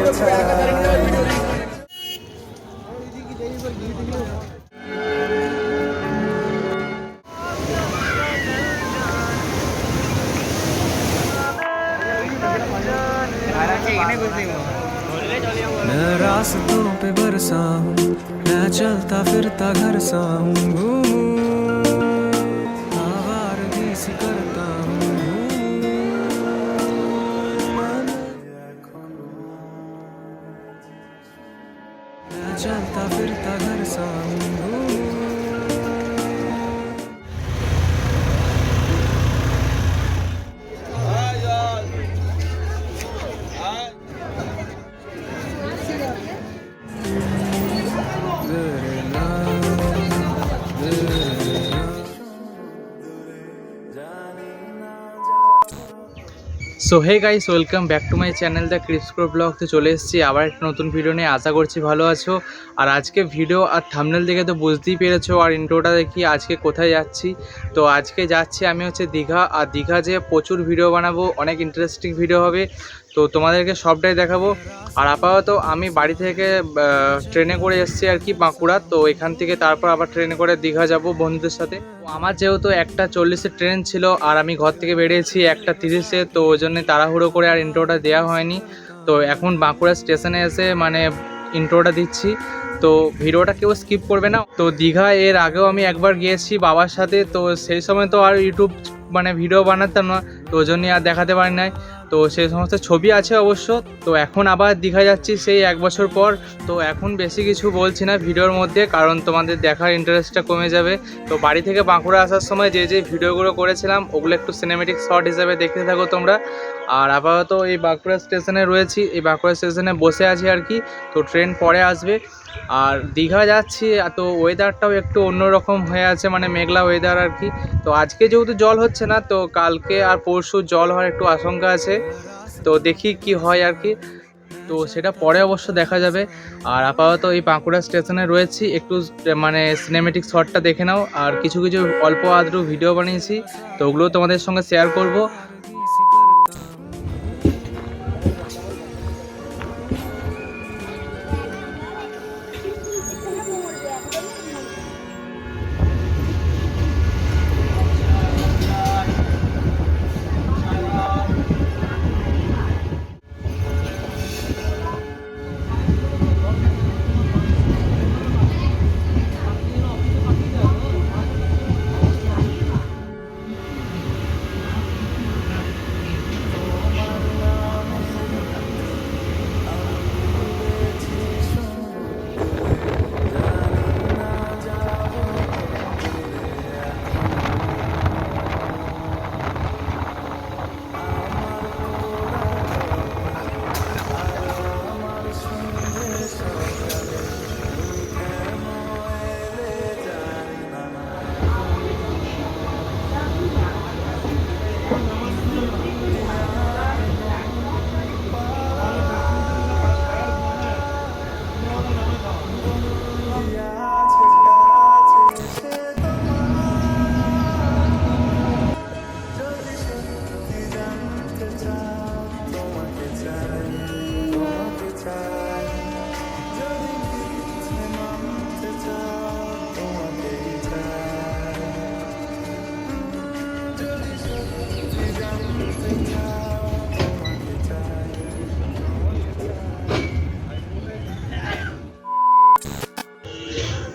मैं रास्तों पे बरसा हूँ, मैं चलता फिरता घर सा हूँ, आवारगी सी करता हूँ, मैं चलता फिरता घर सा हूँ। So hey guys, welcome back to my channel the ক্রিপসকো ব্লগতে চলে এসেছি আবার একটা নতুন ভিডিও নিয়ে। আশা করছি ভালো আছো। আর আজকে ভিডিও আর থাম্বনেল দেখে তো বুঝতেই পেরেছো, আর ইন্ট্রোটা দেখি আজকে কোথায় যাচ্ছি। তো আজকে যাচ্ছি আমি হচ্ছে দীঘা। আর দীঘা যে প্রচুর ভিডিও বানাবো, অনেক ইন্টারেস্টিং ভিডিও হবে, তো তোমাদেরকে সবটাই দেখাবো। আর আপাতত আমি বাড়ি থেকে ট্রেনে করে এসেছি আর কি বাঁকুড়া। তো এখান থেকে তারপর আবার ট্রেনে করে দীঘা যাব বন্ধুদের সাথে। আমার যেহেতু 1:40-এর ট্রেন ছিল আর আমি ঘর থেকে বেরিয়েছি 1:30-এ, তো ওই জন্য তাড়াহুড়ো করে আর ইন্ট্রোটা দেওয়া হয়নি। তো এখন বাঁকুড়া স্টেশনে এসে মানে ইন্ট্রোটা দিচ্ছি, তো ভিডিওটা কেউ স্কিপ করবে না। তো দীঘা এর আগেও আমি একবার গিয়েছি বাবার সাথে, তো সেই সময় তো আর ইউটিউব মানে ভিডিও বানাতাম না, তো ওই জন্যই আর দেখাতে পারি নাই। তো সেই সমস্ত ছবি আছে অবশ্য। তো এখন আবার দীঘা যাচ্ছি সেই 1 বছর পর। তো এখন বেশি কিছু বলছি না ভিডিওর মধ্যে, কারণ তোমাদের দেখার ইন্টারেস্টটা কমে যাবে। তো বাড়ি থেকে বাঁকুড়া আসার সময় যে ভিডিওগুলো করেছিলাম ওগুলো একটু সিনেমেটিক শট হিসাবে দেখতে থাকো তোমরা। আর আপাতত এই বাঁকুড়া স্টেশনে রয়েছি, এই বাঁকুড়া স্টেশনে বসে আছি আর কি। তো ট্রেন পরে আসবে। আর দীঘা যাচ্ছি, তো ওয়েদারটাও একটু অন্যরকম হয়ে আছে, মানে মেঘলা ওয়েদার আর কি। তো আজকে যেহেতু জল হচ্ছে না, তো কালকে আর পরশু জল হওয়ার একটু আশঙ্কা আছে। তো দেখি কি হয় আর কি, তো সেটা পরে অবশ্য দেখা যাবে। আর আপাতত এই বাঁকুড়া স্টেশনে রয়েছি, একটু মানে সিনেমেটিক শটটা দেখে নাও। আর কিছু কিছু অল্প আদ্রু ভিডিও বানিয়েছি, তো ওগুলো তোমাদের সঙ্গে শেয়ার করব।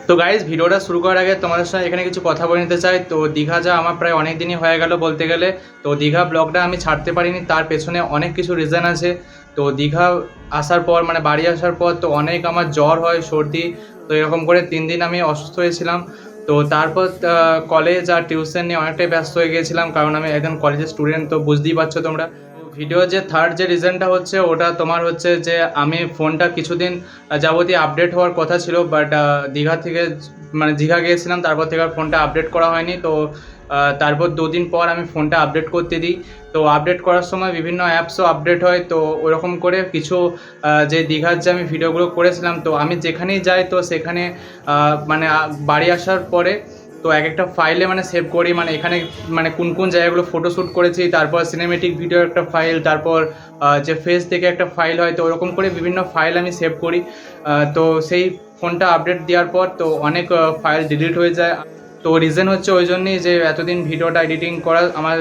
তো গাইজ, ভিডিওটা শুরু করার আগে তোমাদের সঙ্গে এখানে কিছু কথা বলে নিতে চাই। তো দীঘা যা আমার প্রায় অনেক দিনই হয়ে গেল বলতে গেলে। তো দীঘা ব্লগটা আমি ছাড়তে পারিনি, তার পেছনে অনেক কিছু রিজন আছে। তো দীঘা আসার পর মানে বাড়ি আসার পর তো অনেক আমার জ্বর হয়, সর্দি। তো এরকম করে 3 দিন আমি অসুস্থ হয়েছিলাম। তো তারপর কলেজ আর টিউশন নিয়ে অনেকটাই ব্যস্ত হয়ে গিয়েছিলাম, কারণ আমি একজন কলেজের স্টুডেন্ট, তো বুঝতেই পারছো তোমরা। ভিডিও যে থার্ড যে রিজনটা হচ্ছে ওটা তোমার হচ্ছে যে আমি ফোনটা কিছুদিন যাবতীয় আপডেট হওয়ার কথা ছিল, বাট দীঘা থেকে মানে দীঘা গিয়েছিলাম, তারপর থেকে আর ফোনটা আপডেট করা হয়নি। তো তারপর 2 দিন পর আমি ফোনটা আপডেট করতে দিই। তো আপডেট করার সময় বিভিন্ন অ্যাপসও আপডেট হয়। তো ওরকম করে কিছু যে দীঘার যে আমি ভিডিওগুলো করেছিলাম, তো আমি যেখানেই যাই তো সেখানে মানে বাড়ি আসার পরে তো এক একটা ফাইলে মানে সেভ করি, মানে এখানে মানে কোন কোন জায়গাগুলো ফটোশ্যুট করেছি, তারপর সিনেমেটিক ভিডিও একটা ফাইল, তারপর যে ফেস থেকে একটা ফাইল হয়, তো ওরকম করে বিভিন্ন ফাইল আমি সেভ করি। তো সেই ফোনটা আপডেট দেওয়ার পর তো অনেক ফাইল ডিলিট হয়ে যায়। তো রিজন হচ্ছে ওই জন্যই যে এতদিন ভিডিওটা এডিটিং করা আমার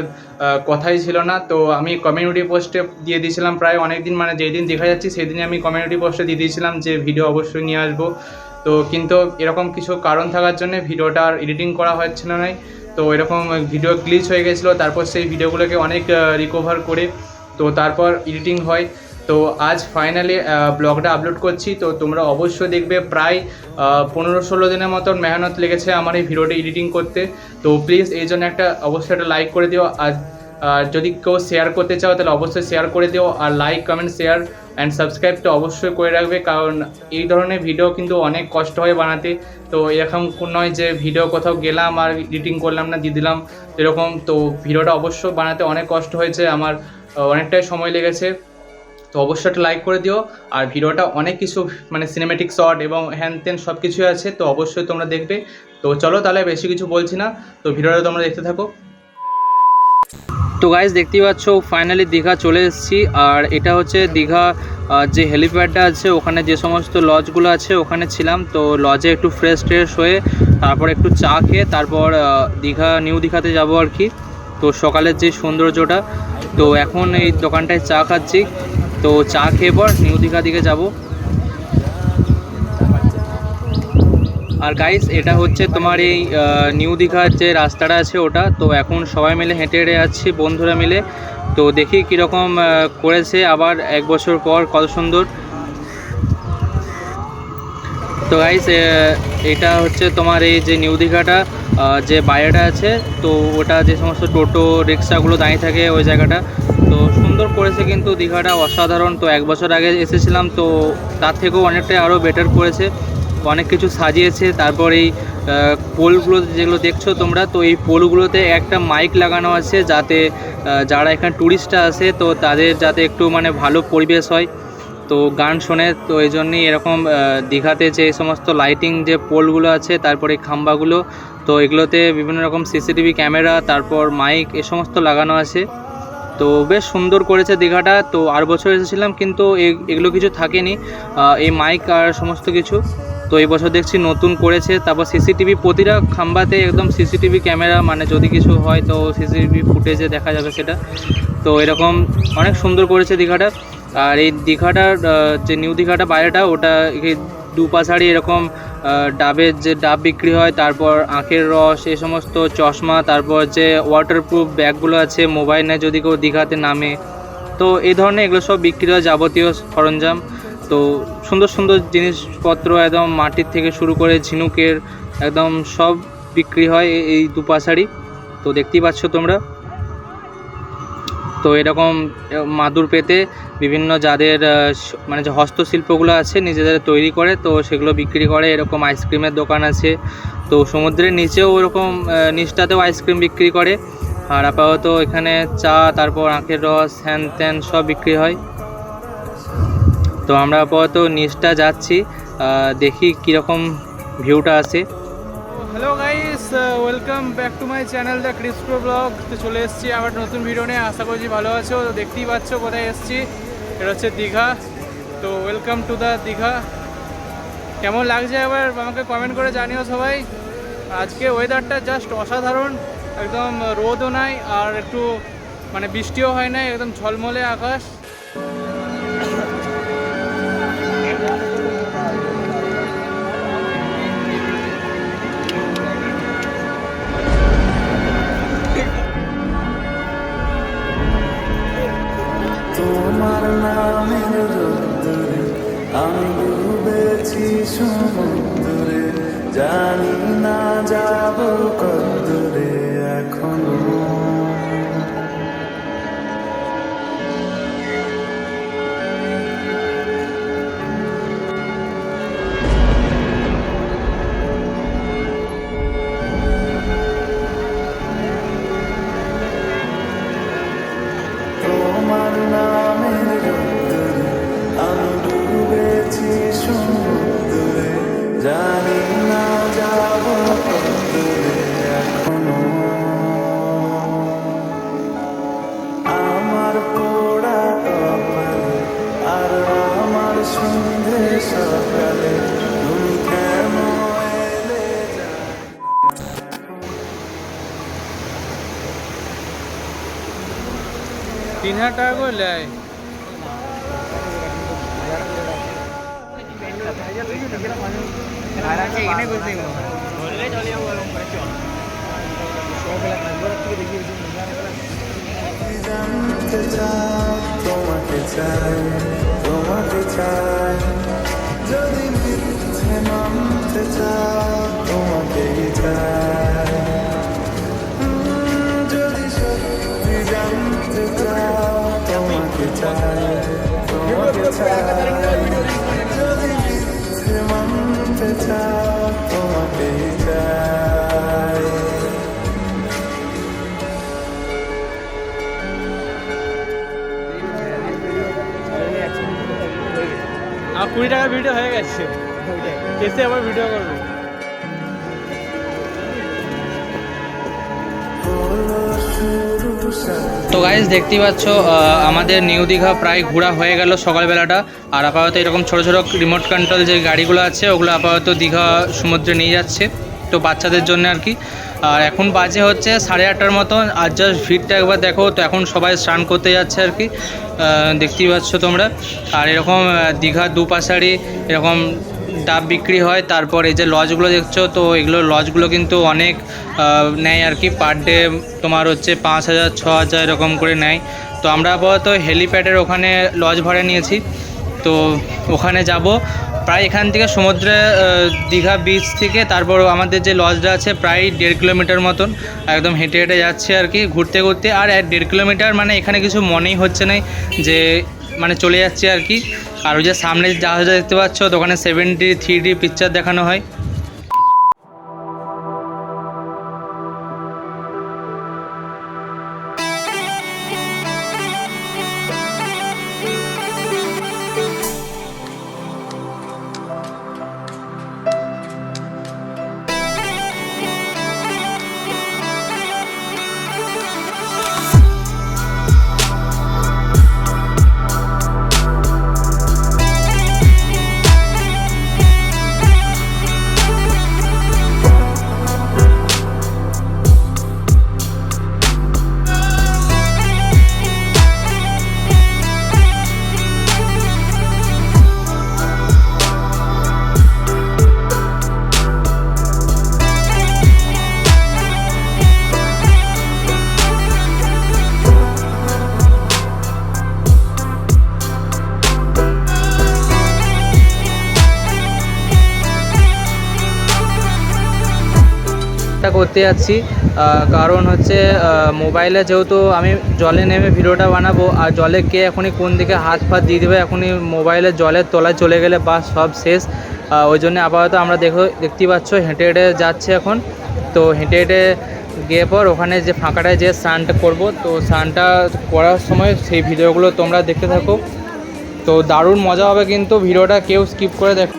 কথাই ছিল না। তো আমি কমিউনিটি পোস্টে দিয়ে দিয়েছিলাম প্রায় অনেক দিন, মানে যেই দিন দেখা যাচ্ছি সেই দিনই আমি কমিউনিটি পোস্টে দিয়ে দিয়েছিলাম যে ভিডিও অবশ্যই নিয়ে আসবো। তো কিন্তু এরকম কিছু কারণ থাকার জন্য ভিডিওটা আর এডিটিং করা হচ্ছিল না। তো এরকম ভিডিও গ্লিচ হয়ে গেছিলো, তারপর সেই ভিডিওগুলোকে অনেক রিকভার করে তো তারপর এডিটিং হয়। তো আজ ফাইনালি ব্লগটা আপলোড করছি, তো তোমরা অবশ্যই দেখবে। প্রায় 15-16 দিনের মতন মেহনত লেগেছে আমার এই ভিডিওটি এডিটিং করতে। তো প্লিজ এই জন্য অবশ্যই একটা লাইক করে দিও। আর যদি কেউ শেয়ার করতে চাও তাহলে অবশ্যই শেয়ার করে দিও। আর like, comment, share and subscribe তো অবশ্যই করে রাখবে, কারণ এই ধরনের ভিডিও কিন্তু অনেক কষ্ট হয় বানাতে। তো এরকম নয় যে ভিডিও কোথাও গেলাম আর এডিটিং করলাম না, দিয়ে দিলাম এরকম। তো ভিডিওটা অবশ্যই বানাতে অনেক কষ্ট হয়েছে আমার, অনেকটাই সময় লেগেছে। তো অবশ্যই একটা লাইক করে দিও। আর ভিডিওটা অনেক কিছু মানে সিনেমেটিক শট এবং হ্যান ত্যান সব কিছুই আছে, তো অবশ্যই তোমরা দেখবে। তো চলো তাহলে বেশি কিছু বলছি না, তো ভিডিওটা তোমরা দেখতে থাকো। তো গাইজ দেখতেই পাচ্ছ ফাইনালি দীঘা চলে এসেছি। আর এটা হচ্ছে দীঘা যে হেলিপ্যাডটা আছে ওখানে যে সমস্ত লজগুলো আছে ওখানে ছিলাম। তো লজে একটু ফ্রেশ হয়ে তারপর একটু চা খেয়ে তারপর নিউ দীঘাতে যাব আর কি। তো সকালের যে সৌন্দর্যটা, তো এখন এই দোকানটায় চা খাচ্ছি। তো চা খেয়ে পর নিউ দীঘা দিকে যাব। আর গাইস এটা হচ্ছে তোমার এই নিউ দীঘার যে রাস্তাটা আছে ওটা। তো এখন সবাই মিলে হেঁটে যাচ্ছি বন্ধুরা মিলে। তো দেখি কীরকম করেছে আবার 1 বছর পর, কত সুন্দর। তো গাইস এটা হচ্ছে তোমার এই যে নিউ দীঘাটা যে বাইরেটা আছে, তো ওটা যে সমস্ত টোটো রিক্সাগুলো দাঁড়িয়ে থাকে ওই জায়গাটা, তো সুন্দর করেছে কিন্তু দীঘাটা, অসাধারণ। তো 1 বছর আগে এসেছিলাম, তো তার থেকেও অনেকটাই আরও বেটার করেছে, অনেক কিছু সাজিয়েছে। তারপর এই পোলগুলো যেগুলো দেখছো তোমরা, তো এই পোলগুলোতে একটা মাইক লাগানো আছে যাতে যারা এখানে ট্যুরিস্টরা আসে তো তাদের যাতে একটু মানে ভালো পরিবেশ হয়, তো গান শোনে। তো এই জন্যই এরকম দীঘাতে যে সমস্ত লাইটিং যে পোলগুলো আছে, তারপরে খাম্বাগুলো, তো এগুলোতে বিভিন্ন রকম সিসিটিভি ক্যামেরা, তারপর মাইক এ সমস্ত লাগানো আছে। তো বেশ সুন্দর করেছে দীঘাটা। তো আর বছর এসেছিলাম কিন্তু এগুলো কিছু থাকেনি, এই মাইক আর সমস্ত কিছু। তো এই বছর দেখছি নতুন করেছে। তারপর সিসিটিভি প্রতিটা খাম্বাতে একদম সিসিটিভি ক্যামেরা, মানে যদি কিছু হয় তো সিসিটিভি ফুটেজে দেখা যাবে সেটা। তো এরকম অনেক সুন্দর করেছে দীঘাটা। আর এই দীঘাটার যে নিউ দীঘাটা বাইরেটা, ওটা দুপাশাড়ি এরকম ডাবের যে ডাব বিক্রি হয়, তারপর আখের রস, এই সমস্ত চশমা, তারপর যে ওয়াটারপ্রুফ ব্যাগগুলো আছে মোবাইল নেয় যদি কেউ দীঘাতে নামে, তো এই ধরনের এগুলো সব বিক্রি হয়, যাবতীয় সরঞ্জাম। তো সুন্দর সুন্দর জিনিসপত্র একদম মাটির থেকে শুরু করে ঝিনুকের একদম সব বিক্রি হয় এই দুপাশাড়ি। তো দেখতেই পাচ্ছ তোমরা। তো এরকম মাদুর পেতে বিভিন্ন যাদের মানে যে হস্তশিল্পগুলো আছে নিজেদের তৈরি করে, তো সেগুলো বিক্রি করে। এরকম আইসক্রিমের দোকান আছে, তো সমুদ্রের নিচেও ওরকম নিচটাতেও আইসক্রিম বিক্রি করে। আর আপাতত এখানে চা, তারপর আখের রস, হ্যান ত্যান সব বিক্রি হয়। তো আমরা আপাতত নিচটা যাচ্ছি, দেখি কীরকম ভিউটা আসে। Hello guys, welcome back to my channel the Chris pro blog. তো চলে এসেছি আবার নতুন ভিডিও নিয়ে, আশা করছি ভালো আছো। তো দেখতেই পাচ্ছ কোথায় এসেছি, এটা হচ্ছে দীঘা। তো ওয়েলকাম টু দ্য দীঘা। কেমন লাগছে এবার আমাকে কমেন্ট করে জানিও সবাই। আজকে ওয়েদারটা জাস্ট অসাধারণ, একদম রোদও নাই আর একটু মানে বৃষ্টিও হয় না, একদম ঝলমলে আকাশ। তোমার নামের রোদ্দুরে আমি ডুবেছি সমুদ্রে, জানি না যাব কতদূরে এখনো। তোমার নামের রোদ্দুরে আমি ডুবেছি সমুদ্রে, জানি না যাব কতদূরে সন্ধে সকালে তুমি কেমন এলে যায়। 3000 টাকা করে নেয়। জানতে চাই তোমাকে চাই তোমাকে চাই, যদি মিথ্যে মানতে চাও তোমাকেই চাই, যদি সত্যি জানতে চাও তোমাকে চাই তোমাকে চাই, যদি মিথ্যে মানতে চাও তোমাকেই চাই। আর 20 টাকা ভিডিও হয়ে গেছে, এসে আবার ভিডিও করবো। তো গাইজ দেখতেই পাচ্ছ আমাদের নিউ দীঘা প্রায় ঘোরা হয়ে গেল সকালবেলাটা। আর আপাতত এরকম ছোটো ছোটো রিমোট কন্ট্রোল যে গাড়িগুলো আছে ওগুলো আপাতত দীঘা সমুদ্রে নিয়ে যাচ্ছে, তো বাচ্চাদের জন্য আর কি। আর এখন বাজে হচ্ছে 8:30টার মতন। আর জাস্ট ভিড়টা একবার দেখো, তো এখন সবাই স্নান করতে যাচ্ছে আর কি, দেখতেই পাচ্ছ তোমরা। আর এরকম দীঘার দুপাশারি এরকম ডাব বিক্রি হয়। তারপর এই যে লজগুলো দেখছো, তো এগুলো লজগুলো কিন্তু অনেক নেয় আর কি, পার ডে তোমার হচ্ছে 5000 6000 এরকম করে নেয়। তো আমরা আপাতত হেলিপ্যাডের ওখানে লজ ভাড়া নিয়েছি, তো ওখানে যাব। প্রায় এখান থেকে সমুদ্রে দীঘা বিচ থেকে তারপর আমাদের যে লজটা আছে প্রায় 1.5 কিলোমিটার মতন, একদম হেঁটে হেঁটে যাচ্ছে আর কি, ঘুরতে ঘুরতে। আর 1.5 কিলোমিটার মানে এখানে কিছু মনেই হচ্ছে না যে মানে চলে যাচ্ছে আর কি। আর ওই যে সামনে জাহাজটা দেখতে পাচ্ছ, তো ওখানে 73D পিকচার দেখানো হয়। করতে যাচ্ছি কারণ হচ্ছে মোবাইলে যেহেতু আমি জলে নেমে ভিডিওটা বানাবো, আর জলে কে এখনই কোন দিকে হাত ফাত দিয়ে দেবে, এখনই মোবাইলে জলের তলায় চলে গেলে বা সব শেষ। ওই জন্য আপাতত আমরা দেখতেই পাচ্ছ হেঁটে হেঁটে যাচ্ছে এখন। তো হেঁটে হেঁটে গিয়ে পর ওখানে যে ফাঁকাটায় যে স্নানটা করবো, তো স্নানটা করার সময় সেই ভিডিওগুলো তোমরা দেখতে থাকো, তো দারুণ মজা হবে কিন্তু, ভিডিওটা কেউ স্কিপ করে দেখো।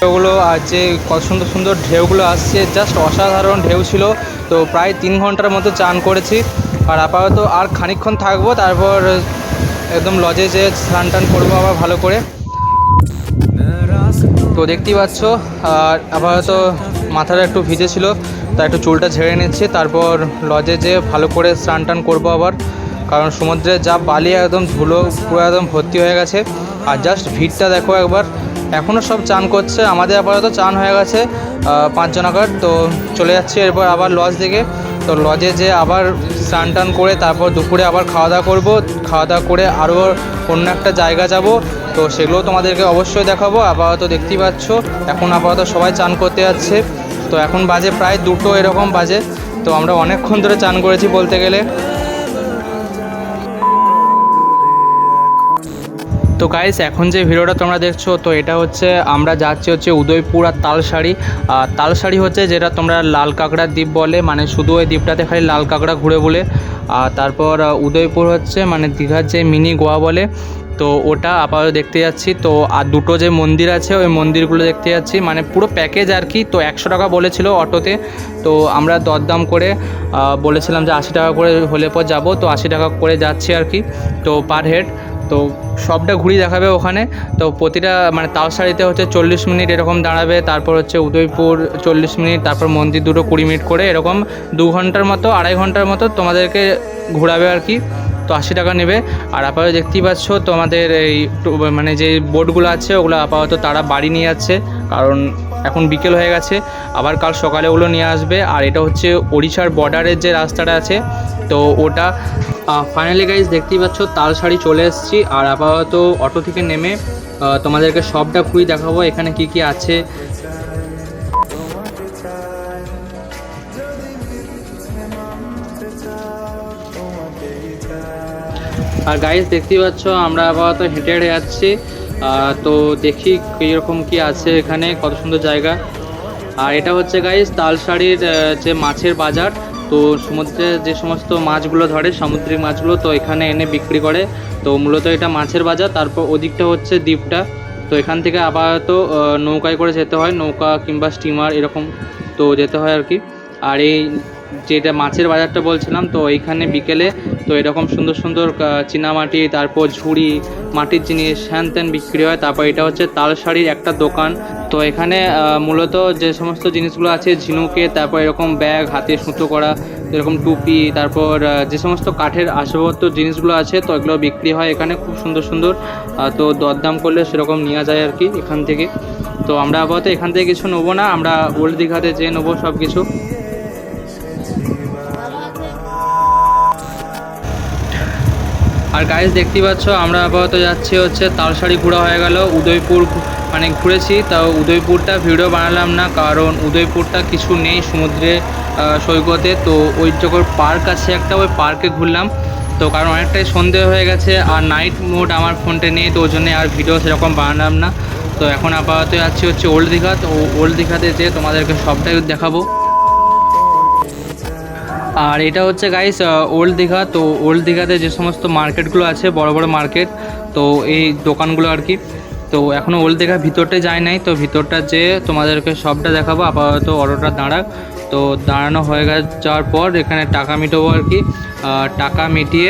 ওগুলো আর যে কত সুন্দর সুন্দর ঢেউগুলো আসছে, জাস্ট অসাধারণ ঢেউ ছিল। তো প্রায় 3 ঘন্টার মতো চান করেছি। আর আপাতত আর খানিকক্ষণ থাকবো, তারপর একদম লজে যেয়ে স্নান টান করবো আবার ভালো করে। তো দেখতেই পাচ্ছ, আর আপাতত মাথাটা একটু ভিজে ছিল, তাই একটু চুলটা ঝেড়ে নিচ্ছি। তারপর লজে যেয়ে ভালো করে স্নান টান করবো আবার, কারণ সমুদ্রে যা বালি একদম ধুলো পুরো একদম ভর্তি হয়ে গেছে। আর জাস্ট ভিড়টা দেখো একবার, এখনও সব চান করছে, আমাদের আপাতত চান হয়ে গেছে 5 জনাকার। তো চলে যাচ্ছি এরপর আবার লজ দিকে। তো লজে যে আবার স্নান টান করে তারপর দুপুরে আবার খাওয়া দাওয়া করবো, খাওয়া দাওয়া করে আরও অন্য একটা জায়গা যাব, তো সেগুলোও তোমাদেরকে অবশ্যই দেখাবো। আপাতত দেখতেই পাচ্ছ এখন আপাতত সবাই চান করতে যাচ্ছে। তো এখন বাজে প্রায় 2টো এরকম বাজে, তো আমরা অনেকক্ষণ ধরে চান করেছি বলতে গেলে। তো গাইস, এখন যে ভিডিওটা তোমরা দেখছো, তো এটা হচ্ছে আমরা যাচ্ছি হচ্ছে উদয়পুর আর তালসারি। আর তালসারি হচ্ছে যেটা তোমরা লাল কাঁকড়ার দ্বীপ বলে, মানে শুধু ওই দ্বীপটাতে খালি লাল কাঁকড়া ঘুরে বলে। আর তারপর উদয়পুর হচ্ছে মানে দীঘার যে মিনি গোয়া বলে, তো ওটা আপাতত দেখতে যাচ্ছি। তো আর দুটো যে মন্দির আছে ওই মন্দিরগুলো দেখতে যাচ্ছি, মানে পুরো প্যাকেজ আর কি। তো 100 টাকা বলেছিল অটোতে, তো আমরা দরদাম করে বলেছিলাম যে 80 টাকা করে হলে পর যাবো, তো 80 টাকা করে যাচ্ছি আর কি, তো পার হেড। তো সবটা ঘুরিয়ে দেখাবে ওখানে। তো প্রতিটা মানে তালসারিতে হচ্ছে 40 মিনিট এরকম দাঁড়াবে, তারপর হচ্ছে উদয়পুর 40 মিনিট, তারপর মন্দির দুটো 20 মিনিট করে, এরকম 2 ঘন্টার মতো 2.5 ঘন্টার মতো তোমাদেরকে ঘোরাবে আর কি। তো 80 টাকা নেবে। আর আপাতত দেখতেই পাচ্ছ তোমাদের এই মানে যে বোটগুলো আছে ওগুলো আপাতত তারা বাড়ি নিয়ে যাচ্ছে, কারণ এখন বিকেল হয়ে গেছে, আবার কাল সকালে ওগুলো নিয়ে আসবে। আর এটা হচ্ছে ওড়িশার বর্ডারের যে রাস্তাটা আছে, তো ওটা ফাইনালি গাইজ দেখতেই পাচ্ছ তালসারি চলে এসেছি। আর আপাতত অটো থেকে নেমে তোমাদেরকে সবটা ঘুরিয়ে দেখাবো এখানে কি কি আছে। আর গাইজ দেখতেই পাচ্ছ আমরা আপাতত হেঁটে হেঁটে যাচ্ছি। তো দেখি কীরকম কি আছে এখানে, কত সুন্দর জায়গা। আর এটা হচ্ছে গাইজ তালসারির যে মাছের বাজার। তো সমুদ্রে যে সমস্ত মাছগুলো ধরে, সামুদ্রিক মাছগুলো, তো এখানে এনে বিক্রি করে। তো মূলত এটা মাছের বাজার। তারপর ওদিকটা হচ্ছে দ্বীপটা। তো এখান থেকে আপাতত নৌকায় করে যেতে হয়, নৌকা কিংবা স্টিমার এরকম তো যেতে হয় আর কি। আর এই যেটা মাছের বাজারটা বলছিলাম, তো এইখানে বিকেলে তো এরকম সুন্দর সুন্দর চীনামাটি, তারপর ঝুড়ি, মাটির জিনিস হ্যান ত্যান বিক্রি হয়। তারপর এটা হচ্ছে তালসারির একটা দোকান। তো এখানে মূলত যে সমস্ত জিনিসগুলো আছে ঝিনুকে, তারপর এরকম ব্যাগ, হাতে সুতো করা এরকম টুপি, তারপর যে সমস্ত কাঠের আসবাবপত্র জিনিসগুলো আছে, তো এগুলো বিক্রি হয় এখানে খুব সুন্দর সুন্দর। তো দরদাম করলে সেরকম নেওয়া যায় আর কি এখান থেকে। তো আমরা আপাতত এখান থেকে কিছু নেবো না, আমরা ওল্ড দীঘাতে যেয়ে নেবো সব কিছু। আর গাইজ দেখতেই পাচ্ছ আমরা আপাতত যাচ্ছি হচ্ছে তালসারি ঘোরা হয়ে গেল, উদয়পুর মানে ঘুরেছি। তাও উদয়পুরটা ভিডিও বানালাম না, কারণ উদয়পুরটা কিছু নেই সমুদ্রে সৈকতে। তো ওই যখন পার্ক আছে একটা, ওই পার্কে ঘুরলাম। তো কারণ অনেকটাই সন্ধে হয়ে গেছে আর নাইট মোড আমার ফোনটা নেই, তো ওই জন্যে আর ভিডিও সেরকম বানালাম না। তো এখন আপাতত যাচ্ছি হচ্ছে ওল্ড দীঘা। তো ওল্ড দীঘাতে যেয়ে তোমাদেরকে সবটাই দেখাবো। আর এটা হচ্ছে গাইস ওল্ড দীঘা। তো ওল্ড দীঘাতে যে সমস্ত মার্কেটগুলো আছে, বড় বড় মার্কেট, তো এই দোকানগুলো আর কি। তো এখনও ওল্ড দীঘার ভিতরটা যায় নাই, তো ভিতরটা যেয়ে তোমাদেরকে সবটা দেখাবো। আপাতত অটোটা দাঁড়াক। তো দাঁড়ানো হয়ে যাওয়ার পর এখানে টাকা মিটাবো আর কি। টাকা মিটিয়ে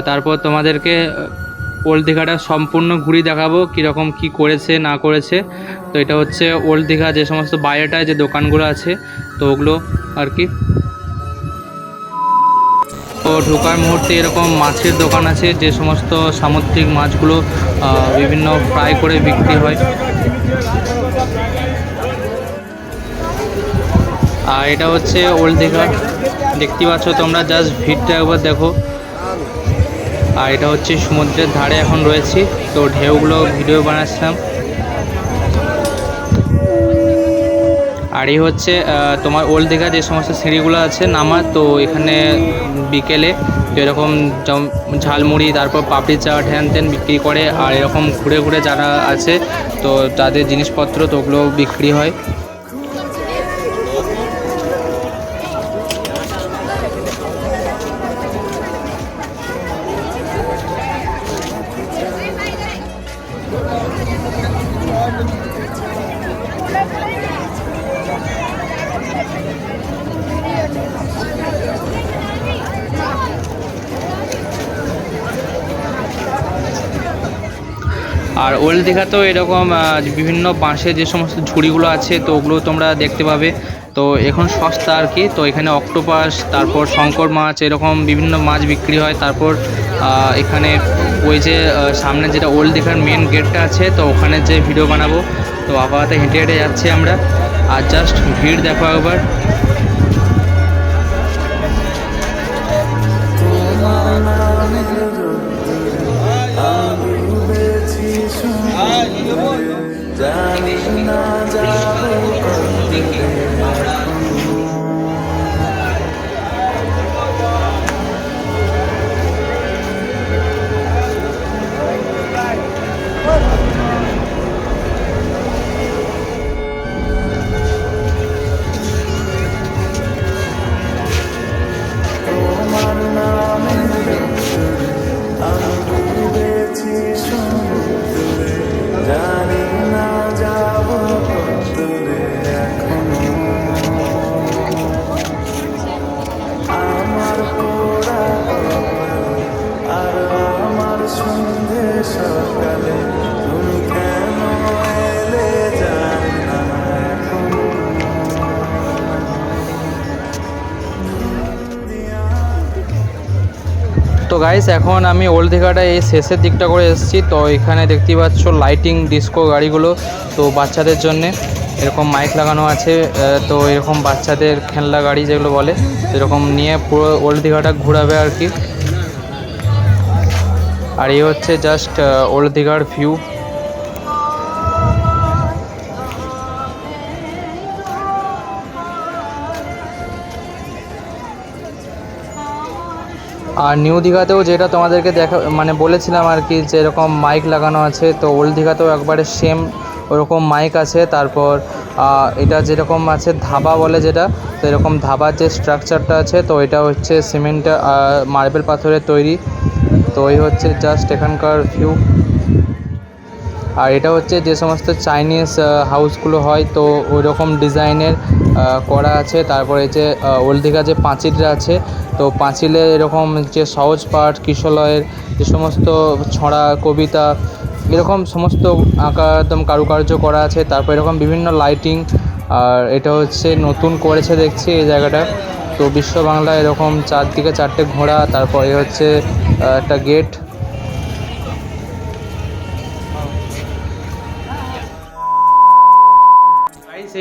তারপর তোমাদেরকে ওল্ড দীঘাটা সম্পূর্ণ ঘুরিয়ে দেখাবো কীরকম কি করেছে না করেছে। তো এটা হচ্ছে ওল্ড দীঘা, যে সমস্ত বাইরেটায় যে দোকানগুলো আছে, তো ওগুলো আর কি। তো ঢোকার মুহূর্তে এরকম মাছের দোকান আছে, যে সমস্ত সামুদ্রিক মাছগুলো বিভিন্ন ফ্রাই করে বিক্রি হয়। আর এটা হচ্ছে ওল্ড দীঘা, দেখতে পাচ্ছ তোমরা, জাস্ট ভিড়টা একবার দেখো। আর এটা হচ্ছে সমুদ্রের ধারে এখন রয়েছি, তো ঢেউগুলো ভিডিও বানাচ্ছিলাম। আর এই হচ্ছে তোমার ওল্ড দীঘা যে সমস্ত সিঁড়িগুলো আছে নামার। তো এখানে বিকেলে এরকম ঝালমুড়ি, তারপর পাপড়ি চাট হ্যান ত্যান বিক্রি করে। আর এরকম ঘুরে ঘুরে যারা আছে তো তাদের জিনিসপত্র তো ওগুলো বিক্রি হয়। আর ওল্ড দীঘাতেও এরকম বিভিন্ন বাঁশের যে সমস্ত ঝুড়িগুলো আছে তো ওগুলো তোমরা দেখতে পাবে। তো এখন সস্তা আর কি। তো এখানে অক্টোপাস, তারপর শঙ্কর মাছ, এরকম বিভিন্ন মাছ বিক্রি হয়। তারপর এখানে ওই যে সামনে যেটা ওল্ড দীঘার মেন গেটটা আছে, তো ওখানে যে ভিডিও বানাবো, তো আপাতত হেঁটে হেঁটে যাচ্ছি আমরা। আর জাস্ট ভিড় দেখো একবার। তো গাইস, এখন আমি ওল্ড দীঘাটা এই শেষের দিকটা করে এসেছি। তো এখানে দেখতেই পাচ্ছ লাইটিং ডিস্কো গাড়িগুলো, তো বাচ্চাদের জন্যে এরকম মাইক লাগানো আছে। তো এরকম বাচ্চাদের খেলনা গাড়ি যেগুলো বলে, এরকম নিয়ে পুরো ওল্ড দীঘাটা ঘোরাবে আর কি। আর এই হচ্ছে জাস্ট ওল্ড দীঘার ভিউ। আর নিউ দীঘাতেও যেটা তোমাদেরকে মানে বলেছিলাম আর কি, যে এরকম মাইক লাগানো আছে, তো ওল্ড দীঘাতেও একবারে সেম ওরকম মাইক আছে। তারপর এটা যেরকম আছে ধাবা বলে যেটা, তো এরকম ধাবার যে স্ট্রাকচারটা আছে, তো এটা হচ্ছে সিমেন্ট মার্বেল পাথরের তৈরি। তো এই হচ্ছে জাস্ট এখানকার ভিউ। আর এটা হচ্ছে যে সমস্ত চাইনিজ হাউসগুলো হয়, তো ওই রকম ডিজাইনের করা আছে। তারপরে যে ওল্ড দীঘা যে পাঁচিলটা আছে, তো পাঁচিলে এরকম যে সহজ পাঠ, কিশলয়ের যে সমস্ত ছড়া, কবিতা, এরকম সমস্ত আঁকা একদম কারুকার্য করা আছে। তারপর এরকম বিভিন্ন লাইটিং। আর এটা হচ্ছে নতুন করেছে দেখছি এই জায়গাটা। তো বিশ্ব বাংলা এরকম চারদিকে চারটে ঘোড়া, তারপর এ হচ্ছে একটা গেট।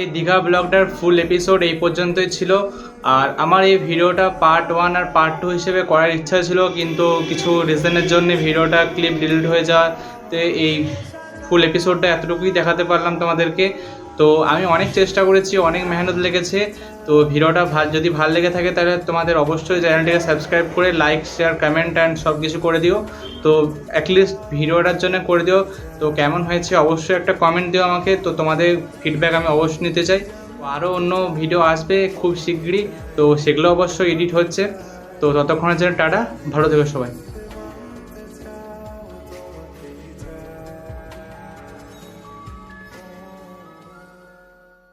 এই দীঘা ব্লগটার ফুল এপিসোড এই পর্যন্তই ছিল। আর আমার এই ভিডিওটা পার্ট 1 আর পার্ট 2 হিসেবে করার ইচ্ছা ছিল, কিন্তু কিছু রিজনের জন্য ভিডিওটা ক্লিপ ডিলিট হয়ে যাওয়াতে এই ফুল এপিসোডটা এতটুকুই দেখাতে পারলাম তোমাদেরকে। তো আমি অনেক চেষ্টা করেছি, অনেক মেহনত লেগেছে। তো ভিডিওটা যদি ভালো লেগে থাকে তাহলে তোমাদের অবশ্যই চ্যানেলটিকে সাবস্ক্রাইব করে লাইক, শেয়ার, কমেন্ট অ্যান্ড সব কিছু করে দিও। তো অ্যাটলিস্ট ভিডিওটার জন্য করে দিও। তো কেমন হয়েছে অবশ্যই একটা কমেন্ট দিও আমাকে। তো তোমাদের ফিডব্যাক আমি অবশ্যই নিতে চাই। আরও অন্য ভিডিও আসবে খুব শিগগিরই, তো সেগুলো অবশ্যই এডিট হচ্ছে। তো ততক্ষণের জন্য টাটা, ভালো থেকো সবাই।